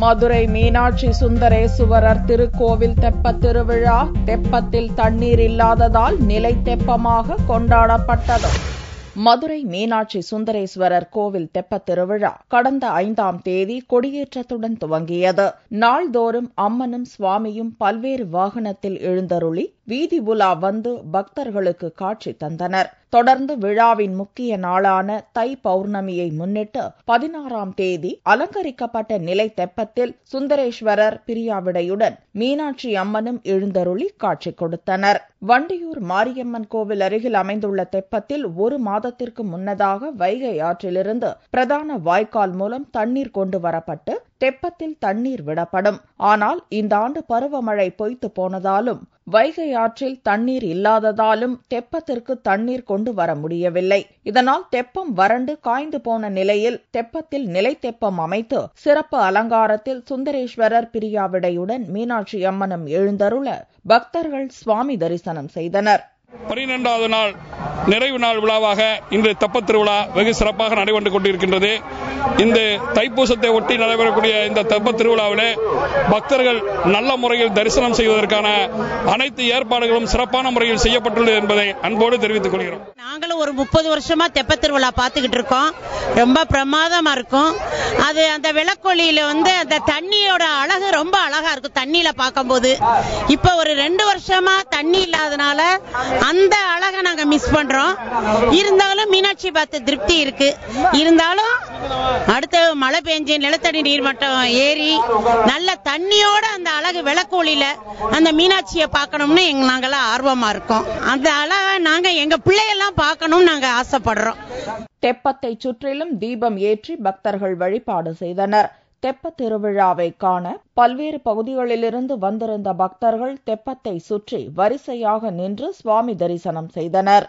மதுரை மீனாட்சி சுந்தரேசுவரர் திருக்கோவில் தெப்பத் திருவிழா தெப்பத்தில் தண்ணீர் இல்லாததால் நிலை தெப்பமாக கொண்டாடப்பட்டது. மதுரை மீனாட்சி சுந்தரேஸ்வரர் கோவில் தெப்பத் திருவிழா கடந்த 5ஆம் தேதி கொடியேற்றத்துடன் துவங்கியது. நாள்தோறும் அம்மனும் சுவாமியும் பல்வேறு வாகனத்தில் எழுந்தருளி வீதி உலா வந்து பக்தர்களுக்கு காட்சி தந்தனர். தொடர்ந்து விழாவின் முக்கிய நாளான தை பௌர்ணமியை முன்னிட்டு 16ஆம் தேதி அலங்கரிக்கப்பட்ட நிலை தெப்பத்தில் சுந்தரேஸ்வரர் பிரியாவிடையுடன் மீனாட்சி அம்மனும் எழுந்தருளி காட்சி கொடுத்தனர். வண்டியூர் மாரியம்மன் கோவில் அருகில் அமைந்துள்ள தெப்பத்தில் 1 மாதத்திற்கு முன்னதாக வைகை ஆற்றிலிருந்து பிரதான வாய்க்கால் மூலம் தண்ணீர் கொண்டு வரப்பட்டு தெப்பத்தில் தண்ணீர் விடப்படும். ஆனால் இந்த ஆண்டு பருவமழை பொய்த்து போனதாலும் வைகை ஆற்றில் தண்ணீர் இல்லாததாலும் தெப்பத்திற்கு தண்ணீர் கொண்டு வர முடியவில்லை. இதனால் தெப்பம் வறண்டு காய்ந்து போன நிலையில் தெப்பத்தில் நிலை தெப்பம் அமைத்து சிறப்பு அலங்காரத்தில் சுந்தரேஸ்வரர் பிரியாவிடையுடன் மீனாட்சி அம்மனும் எழுந்தருள பக்தர்கள் சுவாமி தரிசனம் செய்தனர். 12வது நாள் நிறைவு நாள் விழாவாக இன்று தெப்பத் திருவிழா வெகு சிறப்பாக நடைபெற்றுக் கொண்டிருக்கின்றது. இந்த தைப்பூசத்தை ஒட்டி நடைபெறக்கூடிய இந்த தெப்பத் திருவிழாவிலே பக்தர்கள் நல்ல முறையில் தரிசனம் செய்வதற்கான அனைத்து ஏற்பாடுகளும் சிறப்பான முறையில் செய்யப்பட்டுள்ளது என்பதை அன்போடு தெரிவித்துக் கொள்கிறோம். நாங்களும் ஒரு 30 வருஷமா தெப்பத் திருவிழா பார்த்துக்கிட்டு இருக்கோம். ரொம்ப பிரமாதமா இருக்கும். அது அந்த விளக்கொலியில அந்த தண்ணியோட அழகு ரொம்ப அழகா இருக்கும். தண்ணியில பார்க்கும்போது இப்ப ஒரு 2 வருஷமா தண்ணி இல்லாதனால அந்த அழகை நாங்க மிஸ் பண்றோம். இருந்தாலும் மீனாட்சி பார்த்து திருப்தி இருக்கு. இருந்தாலும் அடுத்த மழை பெஞ்சு நிலத்தடி நீர்மட்டம் ஏறி நல்ல தண்ணியோட அந்த அழகு விளக்கொலியில அந்த மீனாட்சியை பார்க்கணும்னு நாங்கெல்லாம் ஆர்வமா இருக்கோம். அந்த அழகை நாங்க எங்க பிள்ளையெல்லாம் பார்க்கணும்னு நாங்க ஆசைப்படுறோம். தெப்பத்தை சுற்றிலும் தீபம் ஏற்றி பக்தர்கள் வழிபாடு செய்தனர். தெப்பத் திருவிழாவை காண பல்வேறு பகுதிகளிலிருந்து வந்திருந்த பக்தர்கள் தெப்பத்தை சுற்றி வரிசையாக நின்று சுவாமி தரிசனம் செய்தனர்.